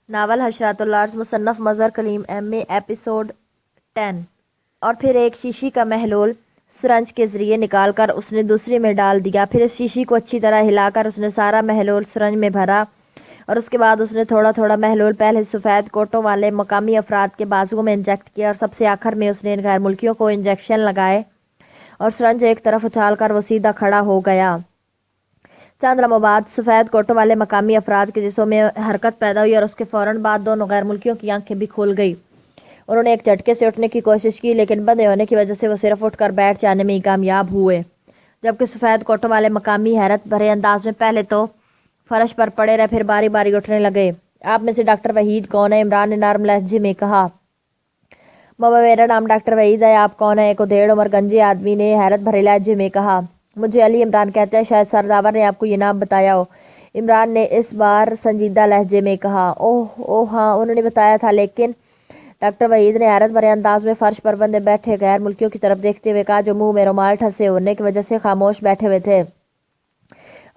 Novel حشرات الارض مصنف مظہر کلیم M اے episode 10۔ اور پھر ایک شیشی کا محلول سرنج کے ذریعے نکال کر اس نے دوسری میں ڈال دیا۔ پھر اس شیشی کو اچھی طرح ہلا کر اس نے سارا محلول سرنج میں بھرا اور اس کے بعد اس نے تھوڑا تھوڑا محلول پہلے سفید کوٹوں والے مقامی افراد کے بازوؤں میں انجیکٹ کیا اور سب سے آخر میں اس نے ان غیر ملکیوں کو انجیکشن لگائے اور سرنج ایک طرف اچھال کر وہ سیدھا کھڑا ہو گیا۔ چند لمحوں بعد سفید کوٹوں والے مقامی افراد کے جسموں میں حرکت پیدا ہوئی اور اس کے فوراً بعد دونوں غیر ملکیوں کی آنکھیں بھی کھل گئی۔ انہوں نے ایک جھٹکے سے اٹھنے کی کوشش کی لیکن بندھے ہونے کی وجہ سے وہ صرف اٹھ کر بیٹھ جانے میں ہی کامیاب ہوئے، جبکہ سفید کوٹوں والے مقامی حیرت بھرے انداز میں پہلے تو فرش پر پڑے رہے پھر باری باری اٹھنے لگے۔ آپ میں سے ڈاکٹر وحید کون ہے؟ عمران نے نرم لہجے میں کہا۔ بابا میرا نام ڈاکٹر وحید ہے، آپ کون ہیں؟ ایک ادھیڑ عمر گنجے آدمی نے حیرت بھرے لہجے میں کہا۔ مجھے علی عمران کہتے ہیں، شاید سرداور نے آپ کو یہ نام بتایا ہو، عمران نے اس بار سنجیدہ لہجے میں کہا۔ اوہ ہاں، انہوں نے بتایا تھا، لیکن ڈاکٹر وحید نے حیرت بھرے انداز میں فرش پر بندے بیٹھے غیر ملکیوں کی طرف دیکھتے ہوئے کہا جو منہ میں رومال ٹھسے ہونے کی وجہ سے خاموش بیٹھے ہوئے تھے۔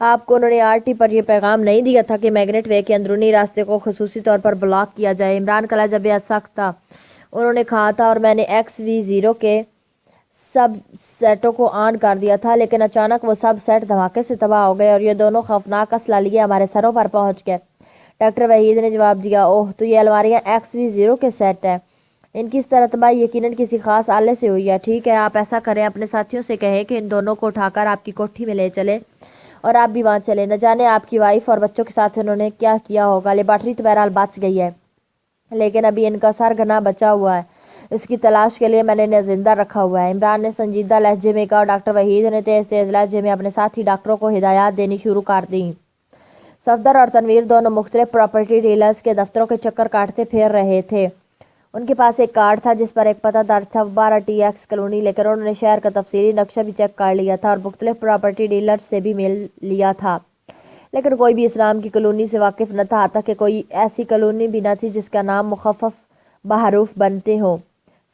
آپ کو انہوں نے آر ٹی پر یہ پیغام نہیں دیا تھا کہ میگنیٹ وے کے اندرونی راستے کو خصوصی طور پر بلاک کیا جائے؟ عمران کا لہجہ بے حد سخت تھا۔ انہوں نے کہا تھا اور میں نے XV0 کے سب سیٹوں کو آن کر دیا تھا، لیکن اچانک وہ سب سیٹ دھماکے سے تباہ ہو گئے اور یہ دونوں خوفناک اسلحہ لیے ہمارے سروں پر پہنچ گئے۔ ڈاکٹر وحید نے جواب دیا، اوہ تو یہ الماریاں XV0 کے سیٹ ہیں، ان کی اس طرح تباہی یقیناً کسی خاص آلے سے ہوئی ہے۔ ٹھیک ہے، آپ ایسا کریں، اپنے ساتھیوں سے کہیں کہ ان دونوں کو اٹھا کر آپ کی کوٹھی میں لے چلیں اور آپ بھی وہاں چلیں۔ نہ جانے آپ کی وائف اور بچوں کے ساتھ انہوں نے کیا کیا ہوگا۔ لیبارٹری تو بہرحال بچ گئی ہے، لیکن ابھی ان کا سرغنہ بچا ہوا ہے، اس کی تلاش کے لیے میں نے انہیں زندہ رکھا ہوا ہے، عمران نے سنجیدہ لہجے میں کہا اور ڈاکٹر وحید نے تیز تیز لہجے میں اپنے ساتھی ڈاکٹروں کو ہدایات دینی شروع کر دیں۔ صفدر اور تنویر دونوں مختلف پراپرٹی ڈیلرز کے دفتروں کے چکر کاٹتے پھر رہے تھے۔ ان کے پاس ایک کارڈ تھا جس پر ایک پتہ درج تھا، 12TX کالونی، لیکن انہوں نے شہر کا تفصیلی نقشہ بھی چیک کر لیا تھا اور مختلف پراپرٹی ڈیلرز سے بھی مل لیا تھا، لیکن کوئی بھی اس نام کی کالونی سے واقف نہ تھا، حتیٰ کہ کوئی ایسی کالونی بھی نہ تھی جس کا نام مخفف بحروف بنتے ہوں۔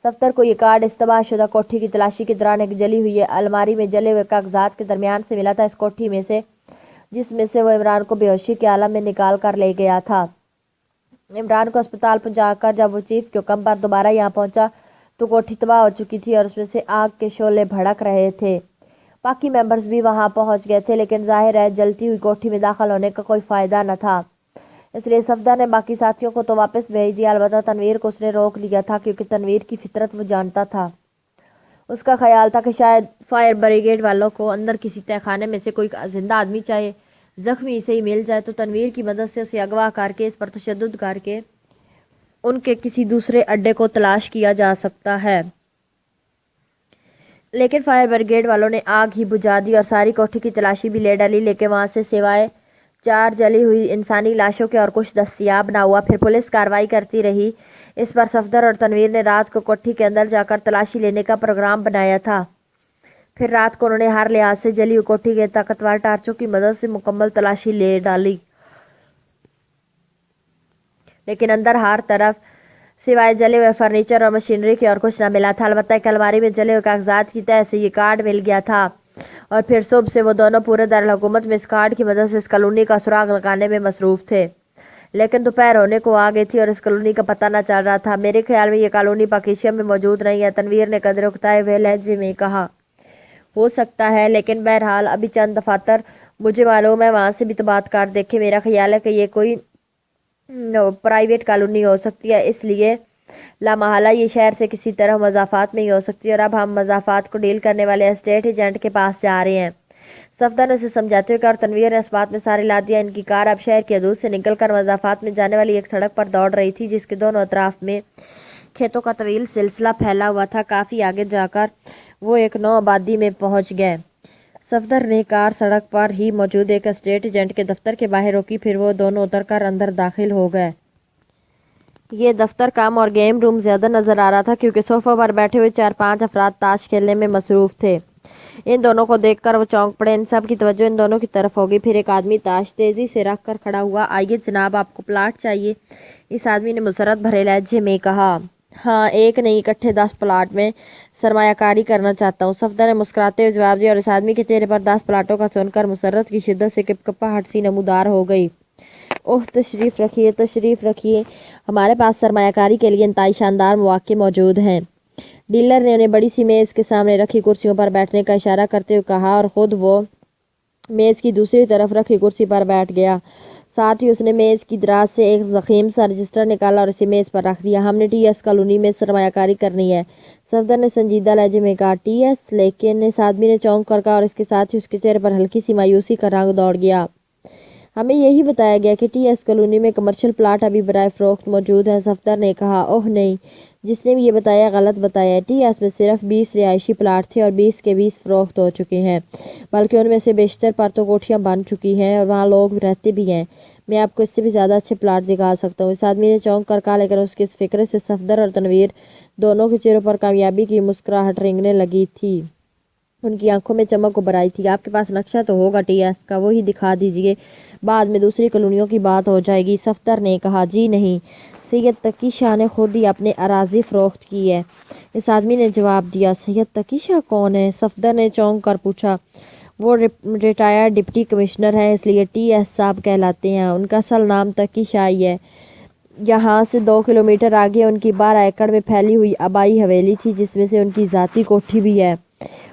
صفدر کو یہ کارڈ اس تباہ شدہ کوٹھی کی تلاشی کے دوران ایک جلی ہوئی الماری میں جلے ہوئے کاغذات کے درمیان سے ملا تھا، اس کوٹھی میں سے جس میں سے وہ عمران کو بے ہوشی کے عالم میں نکال کر لے گیا تھا۔ عمران کو اسپتال پہنچا کر جب وہ چیف کے حکم پر دوبارہ یہاں پہنچا تو کوٹھی تباہ ہو چکی تھی اور اس میں سے آگ کے شعلے بھڑک رہے تھے۔ باقی ممبرز بھی وہاں پہنچ گئے تھے، لیکن ظاہر ہے جلتی ہوئی کوٹھی میں داخل ہونے کا کوئی فائدہ نہ تھا، اس لیے صفدر نے باقی ساتھیوں کو تو واپس بھیج دیا، البتہ تنویر کو اس نے روک لیا تھا کیونکہ تنویر کی فطرت وہ جانتا تھا۔ اس کا خیال تھا کہ شاید فائر بریگیڈ والوں کو اندر کسی تہہ خانے میں سے کوئی زندہ آدمی چاہے زخمی سے ہی مل جائے تو تنویر کی مدد سے اسے اغوا کر کے اس پر تشدد کر کے ان کے کسی دوسرے اڈے کو تلاش کیا جا سکتا ہے۔ لیکن فائر بریگیڈ والوں نے آگ ہی بجھا دی اور ساری کوٹھی کی تلاشی بھی لے ڈالی، لیکن وہاں سے سوائے 4 جلی ہوئی انسانی لاشوں کے اور کچھ دستیاب نہ ہوا۔ پھر پولیس کارروائی کرتی رہی۔ اس پر صفدر اور تنویر نے رات کو کوٹھی کے اندر جا کر تلاشی لینے کا پروگرام بنایا تھا۔ پھر رات کو انہوں نے ہر لحاظ سے جلی ہوئی کوٹھی کے طاقتور ٹارچوں کی مدد سے مکمل تلاشی لے ڈالی، لیکن اندر ہر طرف سوائے جلے ہوئے فرنیچر اور مشینری کے اور کچھ نہ ملا تھا، البتہ ایک الماری میں جلے ہوئے کاغذات کی تہہ سے یہ کارڈ مل گیا تھا۔ اور پھر صبح سے وہ دونوں پورے دارالحکومت میں اس کارڈ کی مدد سے اس کالونی کا سراغ لگانے میں مصروف تھے، لیکن دوپہر ہونے کو آ گئی تھی اور اس کالونی کا پتہ نہ چل رہا تھا۔ میرے خیال میں یہ کالونی پاکیشیا میں موجود نہیں ہے، تنویر نے قدرے اکتائے ہوئے لہجے میں کہا۔ ہو سکتا ہے، لیکن بہرحال ابھی چند دفاتر مجھے معلوم ہے، وہاں سے بھی تو بات کر دیکھیں۔ میرا خیال ہے کہ یہ کوئی پرائیویٹ کالونی ہو سکتی ہے، اس لیے لامحالہ یہ شہر سے کسی طرح مضافات میں ہی ہو سکتی ہے اور اب ہم مضافات کو ڈیل کرنے والے اسٹیٹ ایجنٹ کے پاس جا رہے ہیں۔ صفدر نے اسے سمجھاتے ہوئے کہا اور تنویر نے اس بات میں سارے لا دیا۔ ان کی کار اب شہر کی حدود سے نکل کر مضافات میں جانے والی ایک سڑک پر دوڑ رہی تھی جس کے دونوں اطراف میں کھیتوں کا طویل سلسلہ پھیلا ہوا تھا۔ کافی آگے جا کر وہ ایک نو آبادی میں پہنچ گئے۔ صفدر نے کار سڑک پر ہی موجود ایک اسٹیٹ ایجنٹ کے دفتر کے باہر روکی، پھر وہ دونوں اتر کر اندر داخل ہو گئے۔ یہ دفتر کم اور گیم روم زیادہ نظر آ رہا تھا کیونکہ صوفوں پر بیٹھے ہوئے 4-5 افراد تاش کھیلنے میں مصروف تھے۔ ان دونوں کو دیکھ کر وہ چونک پڑے، ان سب کی توجہ ان دونوں کی طرف ہوگی۔ پھر ایک آدمی تاش تیزی سے رکھ کر کھڑا ہوا۔ آئیے جناب، آپ کو پلاٹ چاہیے؟ اس آدمی نے مسرت بھرے لہجے میں کہا۔ ہاں، ایک نہیں اکٹھے 10 پلاٹ میں سرمایہ کاری کرنا چاہتا ہوں، صفدر نے مسکراتے ہوئے جواب دیا اور اس آدمی کے چہرے پر 10 پلاٹوں کا سن کر مسرت کی شدت سے کپکپاہٹ سی نمودار ہو گئی۔ اوہ تشریف رکھیے، ہمارے پاس سرمایہ کاری کے لیے انتہائی شاندار مواقع موجود ہیں۔ ڈیلر نے انہیں بڑی سی میز کے سامنے رکھی کرسیوں پر بیٹھنے کا اشارہ کرتے ہوئے کہا اور خود وہ میز کی دوسری طرف رکھی کرسی پر بیٹھ گیا۔ ساتھ ہی اس نے میز کی دراز سے ایک ضخیم سا رجسٹر نکالا اور اسے میز پر رکھ دیا۔ ہم نے ٹی ایس کالونی میں سرمایہ کاری کرنی ہے، صفدر نے سنجیدہ لہجے میں کہا۔ T S? لیکن اس آدمی نے چونک کر کہا اور اس کے ساتھ ہی اس کے چہرے پر ہلکی سی مایوسی کا رنگ دوڑ گیا۔ ہمیں یہی بتایا گیا کہ ٹی ایس کالونی میں کمرشل پلاٹ ابھی برائے فروخت موجود ہے، صفدر نے کہا۔ اوہ نہیں، جس نے بھی یہ بتایا غلط بتایا ہے۔ ٹی ایس میں صرف 20 رہائشی پلاٹ تھے اور 20 کے 20 فروخت ہو چکے ہیں، بلکہ ان میں سے بیشتر پر تو کوٹھیاں بن چکی ہیں اور وہاں لوگ رہتے بھی ہیں۔ میں آپ کو اس سے بھی زیادہ اچھے پلاٹ دکھا سکتا ہوں، اس آدمی نے چونک کر کہا، لیکن اس کے اس فکر سے صفدر اور تنویر دونوں کے چہروں پر کامیابی کی مسکراہٹ رنگنے لگی تھی۔ ان کی آنکھوں میں چمک ابھر آئی تھی۔ آپ کے پاس نقشہ تو ہوگا ٹی ایس کا، وہی دکھا دیجیے، بعد میں دوسری کالونیوں کی بات ہو جائے گی، صفدر نے کہا۔ جی نہیں، سید تقی شاہ نے خود ہی اپنے اراضی فروخت کی ہے، اس آدمی نے جواب دیا۔ سید تقی شاہ کون ہے؟ صفدر نے چونک کر پوچھا۔ وہ ریٹائرڈ ڈپٹی کمشنر ہیں، اس لیے ٹی ایس صاحب کہلاتے ہیں۔ ان کا اصل نام تقی شاہ ہی ہے۔ یہاں سے 2 کلومیٹر آگے ان کی 12 ایکڑ میں پھیلی ہوئی آبائی حویلی تھی، جس میں سے ان کی ذاتی کوٹھی بھی ہے،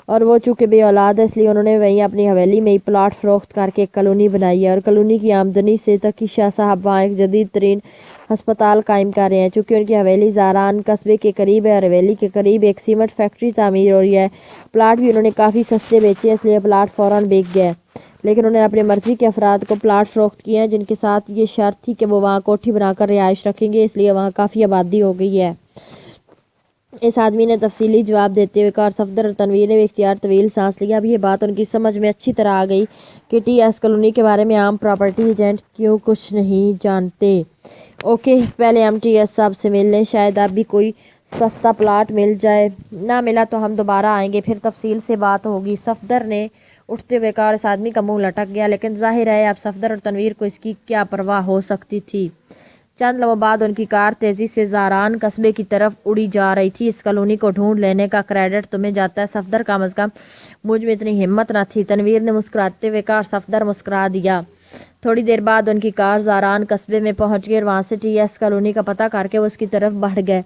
اور وہ چونکہ بے اولاد ہے اس لیے انہوں نے وہیں اپنی حویلی میں ہی پلاٹ فروخت کر کے ایک کالونی بنائی ہے، اور کالونی کی آمدنی سے تقی شاہ صاحب وہاں ایک جدید ترین ہسپتال قائم کر رہے ہیں۔ چونکہ ان کی حویلی زاران قصبے کے قریب ہے اور حویلی کے قریب ایک سیمنٹ فیکٹری تعمیر ہو رہی ہے، پلاٹ بھی انہوں نے کافی سستے بیچے ہیں، اس لیے پلاٹ فوراً بک گئے، لیکن انہوں نے اپنے مرضی کے افراد کو پلاٹ فروخت کیے ہیں جن کے ساتھ یہ شرط تھی کہ وہ وہاں کوٹھی بنا کر رہائش رکھیں گے، اس لیے وہاں کافی آبادی ہو گئی ہے، اس آدمی نے تفصیلی جواب دیتے ہوئے کہا، اور صفدر اور تنویر نے بھی اختیار طویل سانس لیا۔ اب یہ بات ان کی سمجھ میں اچھی طرح آ گئی کہ ٹی ایس کالونی کے بارے میں عام پراپرٹی ایجنٹ کیوں کچھ نہیں جانتے۔ اوکے، پہلے ہم ٹی ایس صاحب سے مل لیں، شاید اب بھی کوئی سستا پلاٹ مل جائے، نہ ملا تو ہم دوبارہ آئیں گے، پھر تفصیل سے بات ہوگی، صفدر نے اٹھتے ہوئے کہا، اور اس آدمی کا منہ لٹک گیا، لیکن ظاہر ہے اب صفدر اور تنویر کو اس کی کیا پرواہ ہو سکتی تھی۔ چند لمحوں بعد ان کی کار تیزی سے زاران قصبے کی طرف اڑی جا رہی تھی۔ اس کالونی کو ڈھونڈ لینے کا کریڈٹ تمہیں جاتا ہے صفدر، کم از کم مجھ میں اتنی ہمت نہ تھی، تنویر نے مسکراتے ہوئے کہا، اور صفدر مسکرا دیا۔ تھوڑی دیر بعد ان کی کار زاران قصبے میں پہنچ گئی اور وہاں سے ٹی ایس کالونی کا پتہ کر کے وہ اس کی طرف بڑھ گئے۔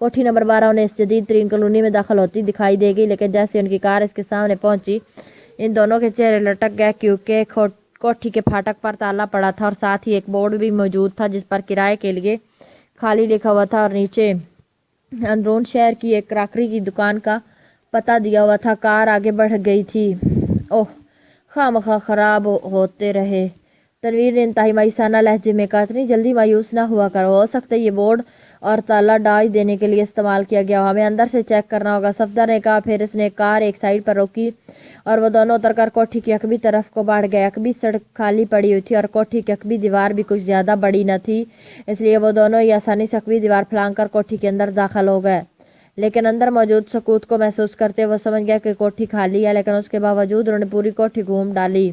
کوٹھی نمبر 12 انہیں اس جدید ترین کالونی میں داخل ہوتی دکھائی دے گئی، لیکن جیسے ان کی کار اس کے سامنے پہنچی ان دونوں کے چہرے لٹک گئے، کیونکہ کوٹھی کے پھاٹک پر تالا پڑا تھا اور ساتھ ہی ایک بورڈ بھی موجود تھا جس پر کرائے کے لیے خالی لکھا ہوا تھا اور نیچے اندرون شہر کی ایک کراکری کی دکان کا پتہ دیا ہوا تھا۔ کار آگے بڑھ گئی تھی۔ اوہ، خواہ خراب ہوتے رہے، تنویر نے انتہائی مایوسانہ لہجے میں کہا۔ اتنی جلدی مایوس نہ ہوا کرو، ہو سکتا ہے یہ بورڈ اور تالا ڈاج دینے کے لیے استعمال کیا گیا ہو، ہمیں اندر سے چیک کرنا ہوگا، صفدر نے کہا۔ پھر اس نے کار ایک سائڈ پر روکی اور وہ دونوں اتر کر کوٹھی کی عقبی طرف کو بڑھ گئے۔ عقبی سڑک خالی پڑی ہوئی تھی اور کوٹھی کی عقبی دیوار بھی کچھ زیادہ بڑی نہ تھی، اس لیے وہ دونوں ہی آسانی سے عقبی دیوار پھلانگ کر کوٹھی کے اندر داخل ہو گئے، لیکن اندر موجود سکوت کو محسوس کرتے وہ سمجھ گیا کہ کوٹھی خالی ہے، لیکن اس کے باوجود انہوں نے پوری کوٹھی گھوم ڈالی۔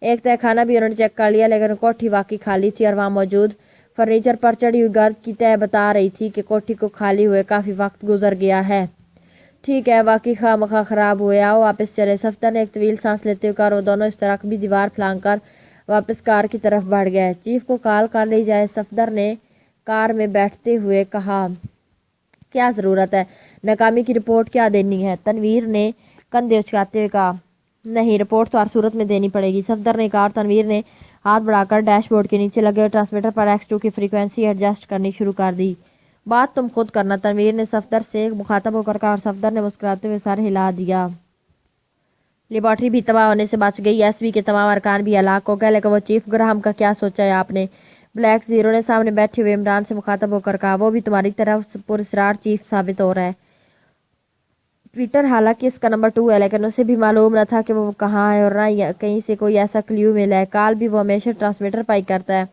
ایک تہہ خانہ بھی انہوں نے چیک کر لیا، لیکن کوٹھی واقعی خالی تھی اور وہاں موجود فرنیچر پر چڑھی ہوئی گرد کی تہہ بتا رہی تھی کہ کوٹھی کو خالی ہوئے کافی وقت گزر گیا ہے۔ ٹھیک ہے، واقعی خواہ خراب ہوئے، آؤ واپس چلے، صفدر نے ایک طویل سانس لیتے ہوئے کہا، اور وہ دونوں اس طرح عقبی دیوار پھلانگ کر واپس کار کی طرف بڑھ گئے۔ چیف کو کال کر لی جائے، صفدر نے کار میں بیٹھتے ہوئے کہا۔ کیا ضرورت ہے؟ ناکامی کی رپورٹ کیا دینی ہے؟ تنویر نے کندھے اچکاتے ہوئے کہا۔ نہیں، رپورٹ تو ہر صورت میں دینی پڑے گی، صفدر نے کہا، اور تنویر نے ہاتھ بڑھا کر ڈیش بورڈ کے نیچے لگے ہوئے ٹرانسمیٹر پر X2 کی فریکوینسی ایڈجسٹ کرنی شروع کر دی۔ بات تم خود کرنا، تنویر نے صفدر سے مخاطب ہو کر کہا، اور صفدر نے مسکراتے ہوئے سر ہلا دیا۔ لیبارٹری بھی تباہ ہونے سے بچ گئی، ایس بی کے تمام ارکان بھی ہلاک ہو گئے، لیکن وہ چیف گراہم کا کیا سوچا ہے آپ نے؟ بلیک زیرو نے سامنے بیٹھے ہوئے عمران سے مخاطب ہو کر کہا۔ وہ بھی تمہاری طرح پراسرار چیف ثابت ہو رہا ہے۔ پیٹر حالانکہ اس کا نمبر 2 ہے، لیکن اسے بھی معلوم نہ تھا کہ وہ کہاں ہے اور نہ کہیں سے کوئی ایسا کلیو ملا ہے۔ کال بھی وہ ہمیشہ ٹرانسمیٹر پر ہی کرتا ہے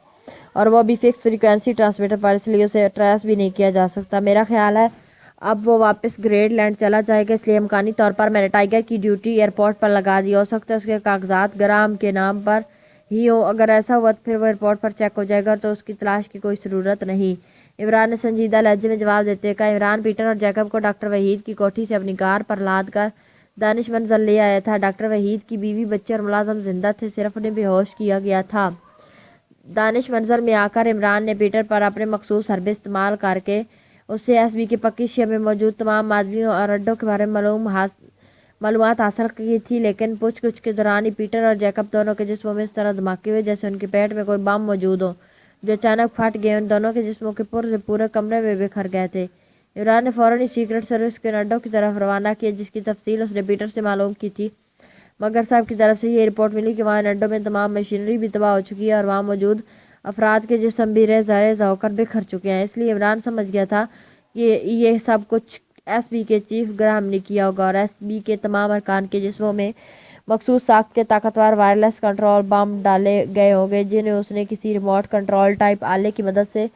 اور وہ بھی فکس فریکوینسی ٹرانسمیٹر پر، اس لیے اسے ٹریس بھی نہیں کیا جا سکتا۔ میرا خیال ہے اب وہ واپس گریڈ لینڈ چلا جائے گا، اس لیے امکانی طور پر میں نے ٹائیگر کی ڈیوٹی ایئرپورٹ پر لگا دی، ہو سکتا ہے اس کے کاغذات گراہم کے نام پر ہی ہو، اگر ایسا ہوا تو پھر وہ ایئرپورٹ پر چیک ہو جائے گا تو اس کی تلاش کی کوئی ضرورت نہیں، عمران نے سنجیدہ لہجے میں جواب دیتے ہوئے کہا۔ عمران پیٹر اور جیکب کو ڈاکٹر وحید کی کوٹھی سے اپنی کار پر لاد کر دانش منزل لے آیا تھا۔ ڈاکٹر وحید کی بیوی، بچے اور ملازم زندہ تھے، صرف انہیں بے ہوش کیا گیا تھا۔ دانش منظر میں آ کر عمران نے پیٹر پر اپنے مخصوص حربے استعمال کر کے اس سے ایس بی کے پکی شے میں موجود تمام معدنیوں اور اڈوں کے بارے میں معلومات حاصل کی تھی، لیکن پوچھ گچھ کے دوران ہی پیٹر اور جیکب دونوں کے جسموں میں اس طرح دھماکے ہوئے جیسے ان کے پیٹ میں کوئی بم موجود ہو، جو اچانک پھٹ گئے۔ ان دونوں کے جسموں کے پرزے پورے کمرے میں بکھر گئے تھے۔ عمران نے فوراً ہی سیکرٹ سروس کے اڈوں کی طرف روانہ کیا، جس کی تفصیل اس نے پیٹر سے معلوم کی تھی، مگر صاحب کی طرف سے یہ رپورٹ ملی کہ وہاں ان اڈوں میں تمام مشینری بھی تباہ ہو چکی ہے اور وہاں موجود افراد کے جسم بھی ریزہ ریزہ ہو کر بکھر چکے ہیں۔ اس لیے عمران سمجھ گیا تھا کہ یہ سب کچھ ایس بی کے چیف گراہم نے کیا ہوگا اور ایس بی کے تمام ارکان کے جسموں میں مخصوص ساخت کے طاقتور وائرلیس کنٹرول بم ڈالے گئے ہوں گے، جنہیں اس نے کسی ریموٹ کنٹرول ٹائپ آلے کی مدد سے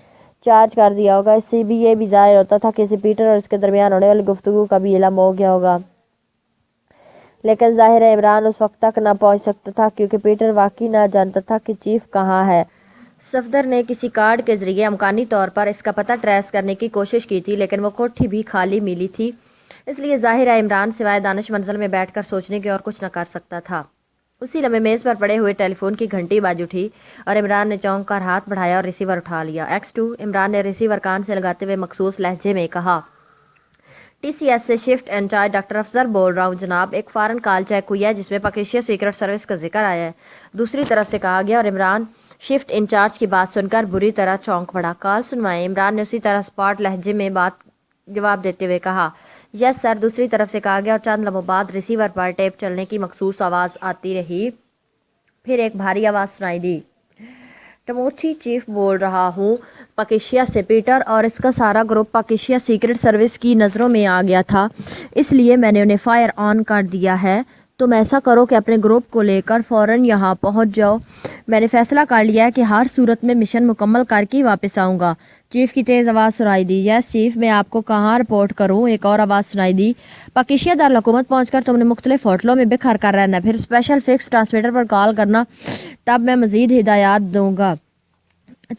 چارج کر دیا ہوگا۔ اس سے بھی یہ بھی ظاہر ہوتا تھا کہ اسے پیٹر اور اس کے درمیان ہونے والی گفتگو کا بھی علم ہو گیا ہوگا، لیکن ظاہر ہے عمران اس وقت تک نہ پہنچ سکتا تھا کیونکہ پیٹر واقعی نہ جانتا تھا کہ چیف کہاں ہے۔ صفدر نے کسی کارڈ کے ذریعے امکانی طور پر اس کا پتہ ٹریس کرنے کی کوشش کی تھی، لیکن وہ کوٹھی بھی خالی ملی تھی، اس لیے ظاہر ہے عمران سوائے دانش منزل میں بیٹھ کر سوچنے کے اور کچھ نہ کر سکتا تھا۔ اسی لمحے میز پر پڑے ہوئے ٹیلی فون کی گھنٹی باز اٹھی اور عمران نے چونک کر ہاتھ بڑھایا اور ریسیور اٹھا لیا۔ X2 عمران نے ریسیور کان سے لگاتے ہوئے مخصوص لہجے میں کہا۔ ٹی سی ایس سے شفٹ انچارج ڈاکٹر افضل بول رہا ہوں جناب، ایک فارن کال چیک ہوئی ہے جس میں پاکیشیا سیکرٹ سروس کا ذکر آیا ہے، دوسری طرف سے کہا گیا، اور عمران شفٹ انچارج کی بات سن کر بری طرح چونک پڑا۔ کال سنوائیں، عمران نے اسی طرح اسپاٹ لہجے میں جواب دیتے ہوئے کہا۔ یس سر، دوسری طرف سے کہا گیا، اور چند لمحوں بعد ریسیور پر ٹیپ چلنے کی مخصوص آواز آتی رہی۔ پھر ایک بھاری آواز سنائی دی۔ ٹموتھی چیف بول رہا ہوں پاکیشیا سے۔ پیٹر اور اس کا سارا گروپ پاکیشیا سیکرٹ سروس کی نظروں میں آ گیا تھا، اس لیے میں نے انہیں فائر آن کر دیا ہے۔ تم ایسا کرو کہ اپنے گروپ کو لے کر فوراً یہاں پہنچ جاؤ۔ میں نے فیصلہ کر لیا ہے کہ ہر صورت میں مشن مکمل کر کے واپس آؤں گا۔ چیف کی تیز آواز سنائی دی۔ یس چیف، میں آپ کو کہاں رپورٹ کروں؟ ایک اور آواز سنائی دی۔ پاکیشیا دارالحکومت پہنچ کر تم نے مختلف ہوٹلوں میں بکھر کر رہنا، پھر اسپیشل فکس ٹرانسمیٹر پر کال کرنا، تب میں مزید ہدایات دوں گا،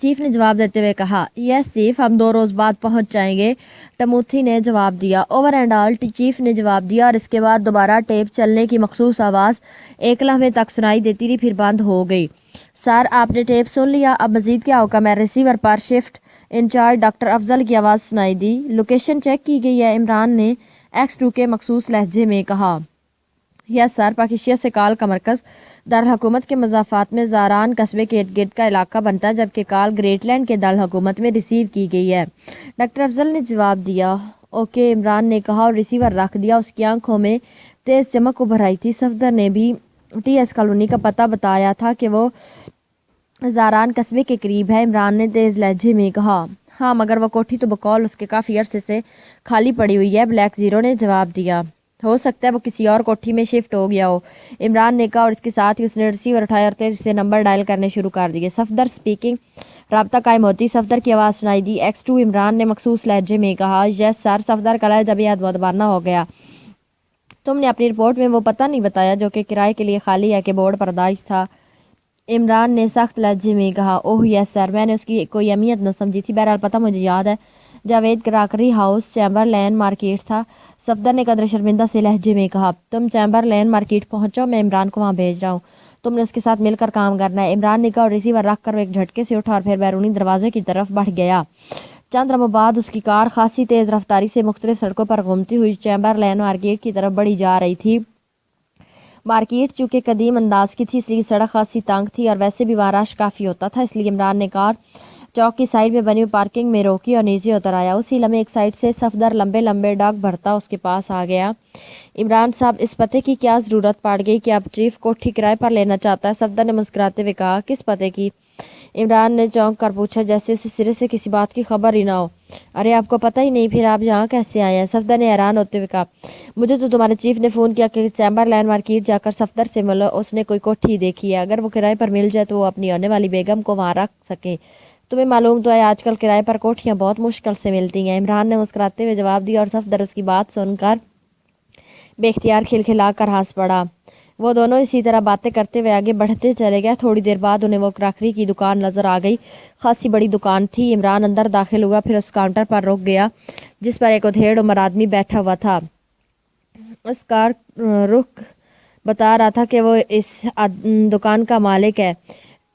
چیف نے جواب دیتے ہوئے کہا۔ یس چیف، ہم 2 روز بعد پہنچ جائیں گے، ٹموتھی نے جواب دیا۔ اوور اینڈ آل، چیف نے جواب دیا، اور اس کے بعد دوبارہ ٹیپ چلنے کی مخصوص آواز ایک لمحے تک سنائی دیتی رہی، پھر بند ہو گئی۔ سر، آپ نے ٹیپ سن لیا، اب مزید کیا ہوگا؟ میں ریسیور پر شفٹ انچارج ڈاکٹر افضل کی آواز سنائی دی۔ لوکیشن چیک کی گئی ہے، عمران نے X2 کے مخصوص لہجے میں کہا۔ یس سر، پاکیشیا سے کال کا مرکز دارالحکومت کے مضافات میں زاران قصبے کے ارد گرد کا علاقہ بنتا ہے، جبکہ کال گریٹ لینڈ کے دارالحکومت میں ریسیو کی گئی ہے، ڈاکٹر افضل نے جواب دیا۔ اوکے، عمران نے کہا اور ریسیور رکھ دیا۔ اس کی آنکھوں میں تیز چمک ابھر آئی تھی۔ صفدر نے بھی ٹی ایس کالونی کا پتہ بتایا تھا کہ وہ زاران قصبے کے قریب ہے، عمران نے تیز لہجے میں کہا۔ ہاں، مگر وہ کوٹھی تو بقول اس کے کافی عرصے سے خالی پڑی ہوئی ہے، بلیک زیرو نے جواب دیا۔ ہو سکتا ہے وہ کسی اور کوٹھی میں شفٹ ہو گیا ہو، عمران نے کہا، اور اس کے ساتھ ہی اس نے ریسیور اٹھایا اور تیزی سے نمبر ڈائل کرنے شروع کر دیے۔ صفدر اسپیکنگ، رابطہ قائم ہوتی صفدر کی آواز سنائی دی۔ X2 عمران نے مخصوص لہجے میں کہا۔ یس سر، صفدر کا لہجہ بھی ادبانہ ہو گیا۔ تم نے اپنی رپورٹ میں وہ پتہ نہیں بتایا جو کہ کرائے کے لیے خالی ہے کہ بورڈ پر درج تھا، عمران نے سخت لہجے میں کہا۔ اوہ یس سر، میں نے اس کی کوئی اہمیت نہ سمجھی تھی، بہرحال پتہ مجھے یاد ہے، جاوید کراکری ہاؤس، چیمبر لین مارکیٹ تھا، صفدر نے قدر شرمندہ سے لہجے میں کہا۔ تم چیمبر لین مارکیٹ پہنچو، میں عمران کو وہاں بھیج رہا ہوں، تم نے اس کے ساتھ مل کر کام کرنا ہے، عمران نے کہا، اور ریسیور رکھ کر وہ ایک جھٹکے سے اٹھا اور پھر بیرونی دروازے کی طرف بڑھ گیا۔ چند لمحوں بعد اس کی کار خاصی تیز رفتاری سے مختلف سڑکوں پر گھومتی ہوئی چیمبر لین مارکیٹ کی طرف بڑھی جا رہی تھی۔ مارکیٹ چونکہ قدیم انداز کی تھی، اس لیے سڑک خاصی تنگ تھی اور ویسے بھی وہاں رش کافی ہوتا تھا، اس لیے عمران نے کار چوک کی سائڈ میں بنی ہوئی پارکنگ میں روکی اور نیچے اتر آیا۔ اسی لمحے ایک سائڈ سے صفدر لمبے لمبے ڈاک بھرتا اس کے پاس آ گیا۔ عمران صاحب، اس پتے کی کیا ضرورت پڑ گئی کہ اب چیف کوٹھی کرائے پر لینا چاہتا ہے؟ صفدر نے مسکراتے ہوئے کہا۔ کس پتے کی؟ عمران نے چونک کر پوچھا، جیسے اسے سرے سے کسی بات کی خبر ہی نہ ہو۔ ارے آپ کو پتہ ہی نہیں، پھر آپ یہاں کیسے آئے ہیں؟ صفدر نے حیران ہوتے ہوئے کہا۔ مجھے تو تمہارے چیف نے فون کیا کہ چیمبر لین مارکیٹ جا کر صفدر سے ملو، اس نے کوئی کوٹھی دیکھی ہے، اگر وہ کرائے پر مل جائے تو وہ اپنی ہونے والی بیگم کو وہاں رکھ سکے۔ تمہیں معلوم تو ہے آج کل کرائے پر کوٹھیاں بہت مشکل سے ملتی ہیں، عمران نے مسکراتے ہوئے جواب دیا، اور صفدر اس کی بات سن کر بے اختیار کھلکھلا کر ہنس پڑا۔ وہ دونوں اسی طرح باتیں کرتے ہوئے آگے بڑھتے چلے گئے۔ تھوڑی دیر بعد انہیں وہ کراکری کی دکان نظر آ گئی، خاصی بڑی دکان تھی۔ عمران اندر داخل ہوا، پھر اس کاؤنٹر پر رک گیا جس پر ایک ادھیڑ عمر آدمی بیٹھا ہوا تھا۔ اس کا رخ بتا رہا تھا کہ وہ اس دکان کا مالک ہے۔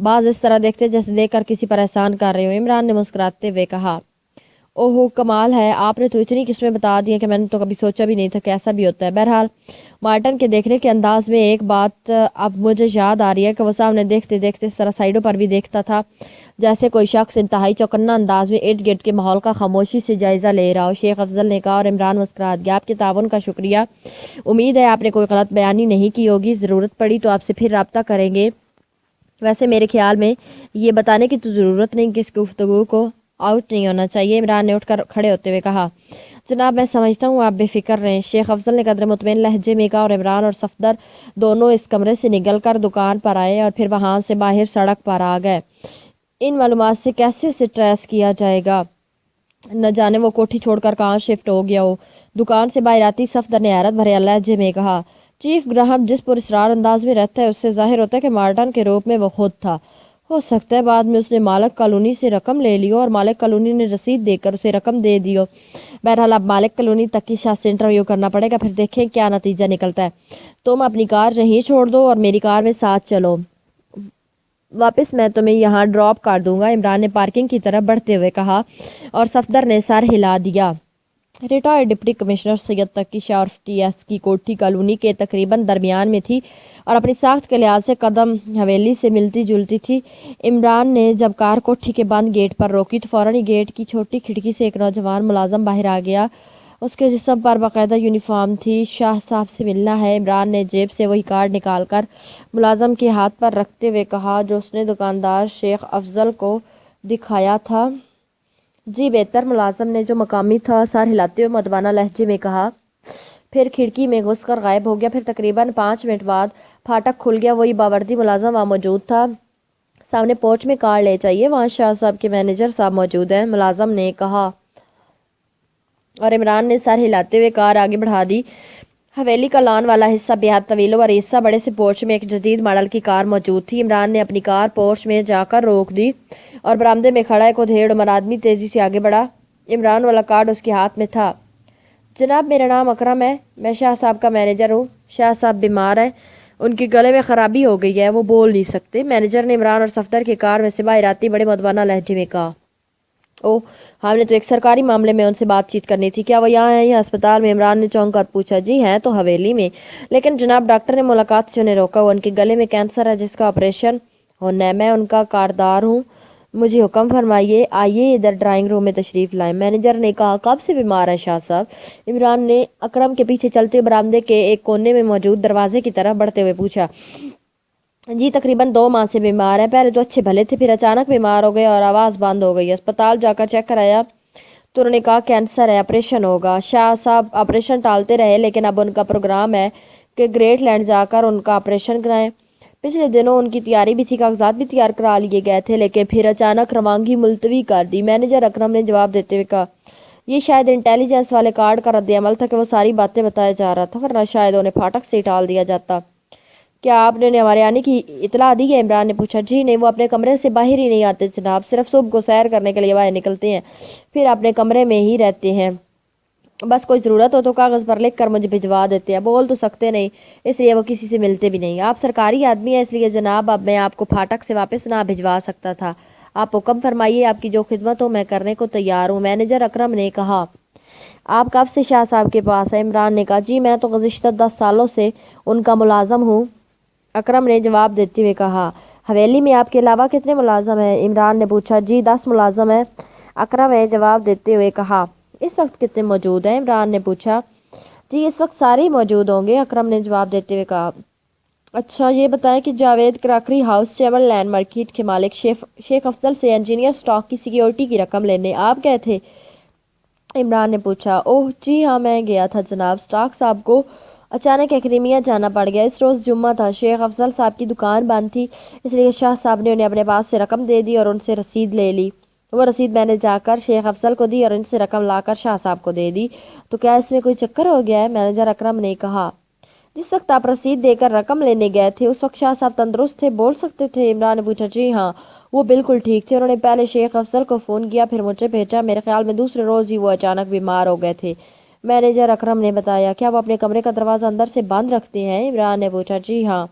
بعض اس طرح دیکھتے جیسے دیکھ کر کسی پر احسان کر رہے ہو۔ عمران نے مسکراتے ہوئے کہا، اوہو کمال ہے، آپ نے تو اتنی قسمیں بتا دی ہیں کہ میں نے تو کبھی سوچا بھی نہیں تھا کہ ایسا بھی ہوتا ہے۔ بہرحال مارٹن کے دیکھنے کے انداز میں ایک بات اب مجھے یاد آ رہی ہے کہ وہ سامنے دیکھتے دیکھتے اس طرح سائڈوں پر بھی دیکھتا تھا جیسے کوئی شخص انتہائی چوکنا انداز میں ارد گرد کے ماحول کا خاموشی سے جائزہ لے رہا ہو۔ شیخ افضل نے کہا اور عمران مسکرا دیا، آپ کے تعاون کا شکریہ، امید ہے آپ نے کوئی غلط بیانی نہیں کی ہوگی، ضرورت پڑی تو آپ سے پھر رابطہ کریں گے۔ ویسے میرے خیال میں یہ بتانے کی تو ضرورت نہیں کہ اس گفتگو کو آؤٹ نہیں ہونا چاہیے۔ عمران نے اٹھ کر کھڑے ہوتے ہوئے کہا، جناب میں سمجھتا ہوں، آپ بے فکر رہیں۔ شیخ افضل نے قدر مطمئن لہجے میں کہا اور عمران اور صفدر دونوں اس کمرے سے نکل کر دکان پر آئے اور پھر وہاں سے باہر سڑک پر آ گئے۔ ان معلومات سے کیسے اسے ٹریس کیا جائے گا؟ نہ جانے وہ کوٹھی چھوڑ کر کہاں شفٹ ہو گیا ہو۔ دکان سے باہر آتی صفدر نے حیرت بھرے لہجے میں کہا، چیف گراہم جس پر اسرار انداز میں رہتا ہے اس سے ظاہر ہوتا ہے کہ مارٹن کے روپ میں وہ خود تھا۔ ہو سکتا ہے بعد میں اس نے مالک کالونی سے رقم لے لی ہو اور مالک کالونی نے رسید دے کر اسے رقم دے دی ہو۔ بہرحال اب مالک کالونی تک کی شخص سے انٹرویو کرنا پڑے گا، پھر دیکھیں کیا نتیجہ نکلتا ہے۔ تم اپنی کار یہیں چھوڑ دو اور میری کار میں ساتھ چلو، واپس میں تمہیں یہاں ڈراپ کر دوں گا، عمران نے پارکنگ کی طرف بڑھتے ہوئے کہا اور صفدر نے سر ہلا دیا۔ ریٹائرڈ ڈپٹی کمشنر سید تقی شاہ اور ٹی ایس کی کوٹھی کالونی کے تقریباً درمیان میں تھی اور اپنی ساخت کے لحاظ سے قدم حویلی سے ملتی جلتی تھی۔ عمران نے جب کار کوٹھی کے بند گیٹ پر روکی تو فوراً ہی گیٹ کی چھوٹی کھڑکی سے ایک نوجوان ملازم باہر آ گیا۔ اس کے جسم پر باقاعدہ یونیفارم تھی۔ شاہ صاحب سے ملنا ہے، عمران نے جیب سے وہی کارڈ نکال کر ملازم کے ہاتھ پر رکھتے ہوئے کہا جو اس نے دکاندار شیخ افضل کو دکھایا تھا۔ جی بہتر، ملازم نے جو مقامی تھا سر ہلاتے ہوئے مدبانہ لہجے میں کہا، پھر کھڑکی میں گھس کر غائب ہو گیا۔ پھر تقریباً 5 منٹ بعد پھاٹک کھل گیا، وہی باوردی ملازم وہاں موجود تھا۔ سامنے پورچ میں کار لے جائیے، وہاں شاہ صاحب کے مینیجر صاحب موجود ہیں، ملازم نے کہا اور عمران نے سر ہلاتے ہوئے کار آگے بڑھا دی۔ حویلی کا لان والا حصہ بہت طویل اور حصہ بڑے سے پورچ میں ایک جدید ماڈل کی کار موجود تھی۔ عمران نے اپنی کار پورچ میں جا کر روک دی اور برآمدے میں کھڑا ایک ادھیڑ عمر آدمی تیزی سے آگے بڑھا۔ عمران والا کارڈ اس کے ہاتھ میں تھا۔ جناب میرا نام اکرم ہے، میں شاہ صاحب کا مینیجر ہوں۔ شاہ صاحب بیمار ہیں، ان کے گلے میں خرابی ہو گئی ہے، وہ بول نہیں سکتے، مینیجر نے عمران اور صفدر کی کار میں سے باہر آتی بڑے مدبانہ لہجے میں کہا۔ او، ہم نے تو ایک سرکاری معاملے میں ان سے بات چیت کرنی تھی، کیا وہ یہاں ہیں یا ہسپتال میں؟ عمران نے چونک کر پوچھا۔ جی ہیں تو حویلی میں، لیکن جناب ڈاکٹر نے ملاقات سے انہیں روکا ہوا، ان کے گلے میں کینسر ہے جس کا آپریشن ہونا ہے، میں ان کا کاردار ہوں، مجھے حکم فرمائیے، آئیے ادھر ڈرائنگ روم میں تشریف لائیں، مینیجر نے کہا۔ کب سے بیمار ہے شاہ صاحب؟ عمران نے اکرم کے پیچھے چلتے ہوئے برآمدے کے ایک کونے میں موجود دروازے کی طرف بڑھتے ہوئے پوچھا۔ جی تقریباً 2 ماہ سے بیمار ہے، پہلے تو اچھے بھلے تھے، پھر اچانک بیمار ہو گئے اور آواز بند ہو گئی، اسپتال جا کر چیک کرایا تو انہوں نے کہا کینسر ہے، آپریشن ہوگا۔ شاہ صاحب آپریشن ٹالتے رہے لیکن اب ان کا پروگرام ہے کہ گریٹ لینڈ جا کر ان کا آپریشن کرائیں۔ پچھلے دنوں ان کی تیاری بھی تھی، کاغذات بھی تیار کرا لیے گئے تھے، لیکن پھر اچانک روانگی ملتوی کر دی، مینیجر اکرم نے جواب دیتے ہوئے کہا۔ یہ شاید انٹیلیجنس والے کارڈ کا رد عمل تھا کہ وہ ساری باتیں بتایا جا رہا تھا، ورنہ شاید انہیں پھاٹک سے ٹال دیا جاتا۔ کیا آپ نے ہمارے آنے کی اطلاع دی ہے؟ عمران نے پوچھا۔ جی نہیں، وہ اپنے کمرے سے باہر ہی نہیں آتے جناب، صرف صبح کو سیر کرنے کے لیے باہر نکلتے ہیں، پھر اپنے کمرے میں ہی رہتے ہیں، بس کوئی ضرورت ہو تو کاغذ پر لکھ کر مجھے بھجوا دیتے ہیں، بول تو سکتے نہیں، اس لیے وہ کسی سے ملتے بھی نہیں۔ آپ سرکاری آدمی ہیں اس لیے جناب اب میں آپ کو پھاٹک سے واپس نہ بھجوا سکتا تھا، آپ حکم فرمائیے، آپ کی جو خدمت ہو میں کرنے کو تیار ہوں، مینیجر اکرم نے کہا۔ آپ کب سے شاہ صاحب کے پاس ہیں؟ عمران نے کہا۔ جی میں تو گزشتہ 10 سالوں سے ان کا ملازم ہوں، اکرم نے جواب دیتے ہوئے کہا۔ حویلی میں آپ کے علاوہ کتنے ملازم ہیں؟ عمران نے پوچھا۔ جی 10 ملازم ہیں، اکرم نے جواب دیتے ہوئے کہا۔ اس وقت کتنے موجود ہیں؟ عمران نے پوچھا۔ جی اس وقت سارے ہی موجود ہوں گے، اکرم نے جواب دیتے ہوئے کہا۔ اچھا یہ بتائیں کہ Javed crockery house chamber land market کے مالک شیخ افضل سے انجینئر سٹاک کی سیکیورٹی کی رقم لینے آپ گئے تھے؟ عمران نے پوچھا۔ اوہ جی ہاں میں گیا تھا جناب، سٹاک صاحب کو اچانک ایکڈیمیا جانا پڑ گیا، اس روز جمعہ تھا، شیخ افضل صاحب کی دکان بند تھی، اس لیے شاہ صاحب نے انہیں اپنے پاس سے رقم دے دی اور ان سے رسید لے لی، وہ رسید میں نے جا کر شیخ افضل کو دی اور ان سے رقم لا کر شاہ صاحب کو دے دی۔ تو کیا اس میں کوئی چکر ہو گیا ہے؟ مینیجر اکرم نے کہا۔ جس وقت آپ رسید دے کر رقم لینے گئے تھے اس وقت شاہ صاحب تندرست تھے، بول سکتے تھے؟ عمران نے پوچھا۔ جی ہاں وہ بالکل ٹھیک تھے، انہوں نے پہلے شیخ افضل کو فون کیا پھر مجھے بھیجا، میرے خیال میں دوسرے روز ہی وہ اچانک بیمار ہو گئے تھے، مینیجر اکرم نے بتایا۔ کیا وہ اپنے کمرے کا دروازہ اندر سے بند رکھتے ہیں؟ عمران نے پوچھا۔ جی ہاں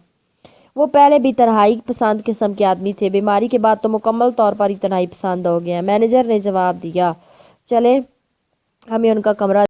وہ پہلے بھی تنہائی پسند قسم کے آدمی تھے، بیماری کے بعد تو مکمل طور پر ہی تنہائی پسند ہو گئے ہیں۔ مینیجر نے جواب دیا۔ چلیں ہمیں ان کا کمرہ